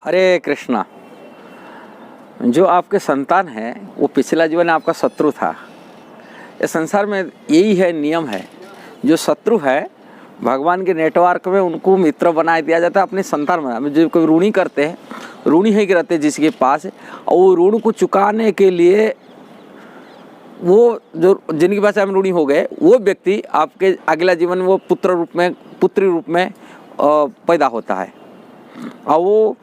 हरे कृष्णा। जो आपके संतान है वो पिछला जीवन में आपका शत्रु था। इस संसार में यही है, नियम है। जो शत्रु है भगवान के नेटवर्क में उनको मित्र बना दिया जाता है अपने संतान में। हमें जो कोई ऋणी करते हैं, ऋणी ही रहते हैं जिसके पास, और वो ऋण को चुकाने के लिए वो जो जिनके पास हम ऋणी हो गए वो व्यक्ति आपके अगला जीवन में वो पुत्री रूप में पैदा होता है। और वो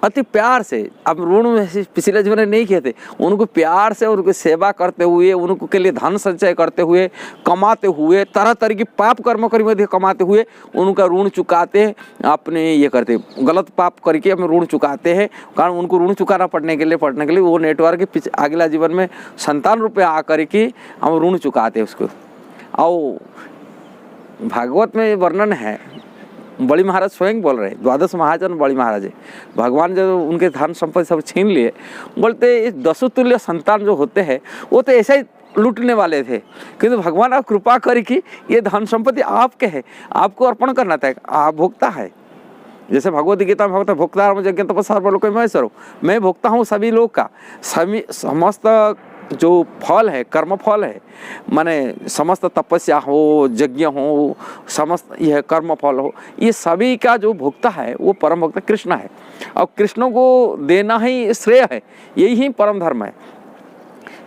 अति प्यार से, अब ऋण में पिछले जीवन में नहीं किए थे, उनको प्यार से उनकी सेवा करते हुए, उनको के लिए धन संचय करते हुए, कमाते हुए, तरह तरह की पाप कर्म करके कमाते हुए उनका ऋण चुकाते हैं। अपने ये करते गलत पाप करके अपने ऋण चुकाते हैं। कारण उनको ऋण चुकाना पड़ने के लिए वो नेटवर्क अगला जीवन में संतान रूप में आकर के हम ऋण चुकाते हैं उसको। और भागवत में वर्णन है, बड़ी महाराज स्वयं बोल रहे, द्वादश महाजन बड़ी महाराज है। भगवान जब उनके धन संपत्ति सब छीन लिए, बोलते दसुतुल्य संतान जो होते हैं वो तो ऐसा ही लूटने वाले थे, किंतु भगवान आप कृपा करके ये धन संपत्ति आपके है, आपको अर्पण करना था, आप भोक्ता है। जैसे भगवद गीता में भगवता भोक्ता यज्ञ तपस्या सर्वलोक महेश्वर हूँ, मैं भोक्ता हूँ सभी लोग का। समस्त जो फल है, कर्म फल है, माने समस्त तपस्या हो, यज्ञ हो, समस्त यह कर्म फल हो, ये सभी का जो भोक्ता है वो परम भोक्ता कृष्ण है। और कृष्ण को देना ही श्रेय है, यही ही परम धर्म है।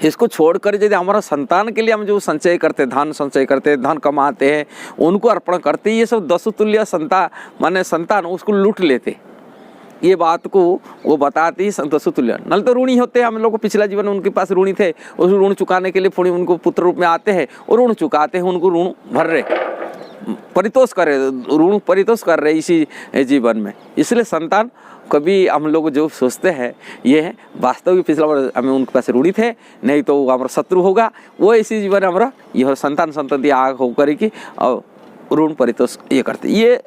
इसको छोड़कर यदि हमारा संतान के लिए हम जो संचय करते, धन संचय करते, धन कमाते हैं, उनको अर्पण करते, ये सब दसुतुल्य संतान उसको लूट लेते। ये बात को वो बताती ही दसुतुल्य। नल तो ऋणी होते हैं, हम लोग को पिछला जीवन में उनके पास ऋणी थे, उस ऋण चुकाने के लिए पुण्य उनको पुत्र रूप में आते हैं और ऋण चुकाते हैं, उनको ऋण भर रहे, परितोष कर रहे, ऋण परितोष कर रहे इसी जीवन में। इसलिए संतान कभी हम लोग जो सोचते हैं ये है वास्तविक पिछला बार हमें उनके पास ऋणी थे, नहीं तो वो हमारा शत्रु होगा, वो इसी जीवन हमारा यह संतान संतति आग होकर के और ऋण परितोष ये करते। ये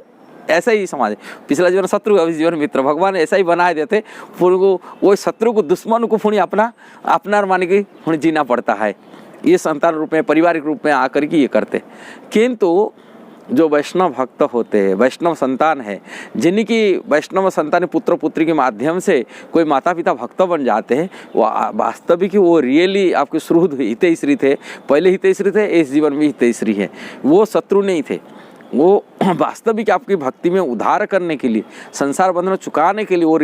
ऐसा ही समाज है, पिछला जीवन शत्रु, अभी जीवन मित्र। भगवान ऐसा ही बनाए देते, फिर वो शत्रु को, दुश्मन को पुण्य अपना मान के पुण्य जीना पड़ता है। ये संतान रूप में, पारिवारिक रूप में आकर के ये करते। किंतु जो वैष्णव भक्त होते हैं, वैष्णव संतान है, जिनकी वैष्णव संतान पुत्र पुत्री के माध्यम से कोई माता पिता भक्त बन जाते हैं, वो वास्तविक वो रियली आपके सुहृद हितैषी थे, पहले हितैषी थे, इस जीवन में हितैषी है। वो शत्रु नहीं थे, वो वास्तविक आपकी भक्ति में उद्धार करने के लिए, संसार बंधन चुकाने के लिए वो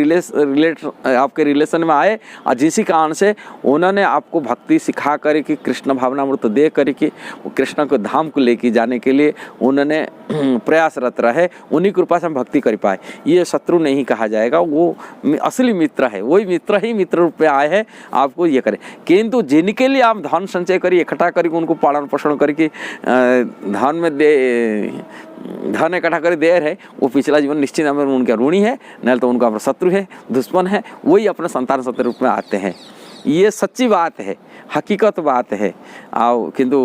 आपके रिलेशन में आए, और जिसी कारण से उन्होंने आपको भक्ति सिखा करके, कृष्ण भावनामृत दे करके वो कृष्ण को धाम को लेके जाने के लिए उन्होंने प्रयासरत रहे। उन्हीं कृपा से हम भक्ति कर पाए। ये शत्रु नहीं कहा जाएगा, वो असली मित्र है, वही मित्र ही मित्र रूप में आए हैं आपको ये करें। किंतु जिनके लिए आप धन संचय करिए, इकट्ठा करके, उनको पालन पोषण करके धन इकट्ठा कर दे रहे, वो पिछला जीवन निश्चित हमें उनका ऋणी है, नहीं तो उनका शत्रु है, दुश्मन है, वही अपने संतान सत्य रूप में आते हैं। ये सच्ची बात है, हकीकत बात है। आओ किंतु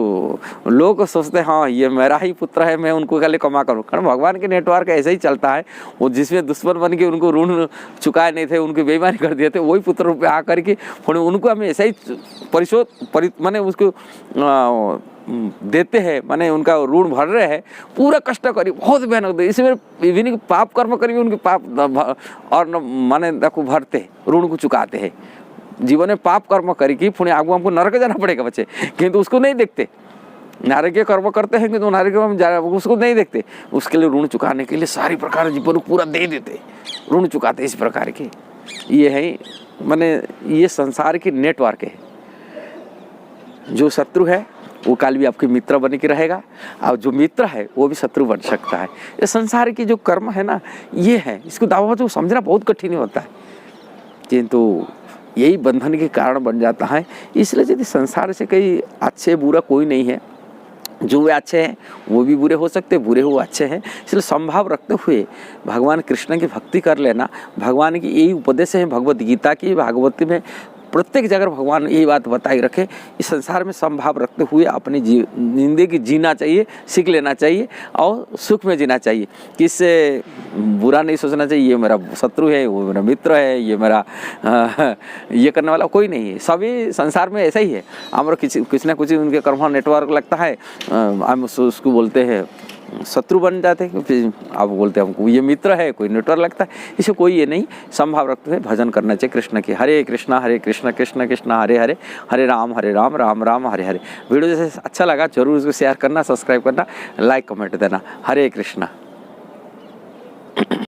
लोग सोचते हैं हाँ ये मेरा ही पुत्र है, मैं उनको के लिए कमा करूँ। कारण भगवान के नेटवर्क ऐसे ही चलता है, वो जिसमें दुश्मन बन के उनको ऋण चुकाए नहीं थे, उनकी बेईमानी कर दिए थे, वही पुत्र रूप में आकर के उनको हमें ऐसा ही परिशोध माने उसको देते हैं, माने उनका ऋण भर रहे हैं, पूरा कष्ट करिए, बहुत मेहनत दे, इसमें विभिन्न पाप कर्म करिए, उनके पाप और माने देखो भरते ऋण को चुकाते हैं। जीवन में पाप कर्म करके पुण्य आगू हमको नरक जाना पड़ेगा बच्चे, किंतु उसको नहीं देखते। नारकीय कर्म करते हैं किंतु नारकीय उसको नहीं देखते, उसके लिए ऋण चुकाने के लिए सारी प्रकार जीवन को पूरा दे देते, ऋण चुकाते इस प्रकार के। ये है माने ये संसार की नेटवर्क है। जो शत्रु है वो काल भी आपके मित्र बन के रहेगा, और जो मित्र है वो भी शत्रु बन सकता है। ये संसार की जो कर्म है ना, ये है, इसको दावा तो समझना बहुत कठिन होता है, किंतु यही बंधन के कारण बन जाता है। इसलिए यदि संसार से कहीं अच्छे बुरा कोई नहीं है, जो वे अच्छे हैं वो भी बुरे हो सकते, बुरे हो अच्छे हैं। इसलिए संभाव रखते हुए भगवान कृष्ण की भक्ति कर लेना। भगवान की यही उपदेश है भगवद गीता की, भागवत में प्रत्येक जगह भगवान यही बात बताई रखे। इस संसार में संभाव रखते हुए अपनी जिंदगी जीना चाहिए, सीख लेना चाहिए और सुख में जीना चाहिए। किससे बुरा नहीं सोचना चाहिए, ये मेरा शत्रु है, वो मेरा मित्र है, ये मेरा ये करने वाला कोई नहीं है। सभी संसार में ऐसा ही है, हमारा कुछ ना कुछ उनके कर्म नेटवर्क लगता है, हम उसको बोलते हैं शत्रु बन जाते हैं, फिर आप बोलते हैं हमको ये मित्र है, कोई नेटवर्क लगता है, इसे कोई ये नहीं, समभाव रखते हुए भजन करना चाहिए कृष्ण की। हरे कृष्णा कृष्ण कृष्ण हरे हरे, हरे राम राम राम हरे हरे। वीडियो जैसे अच्छा लगा जरूर उसको शेयर करना, सब्सक्राइब करना, लाइक कमेंट देना। हरे कृष्णा।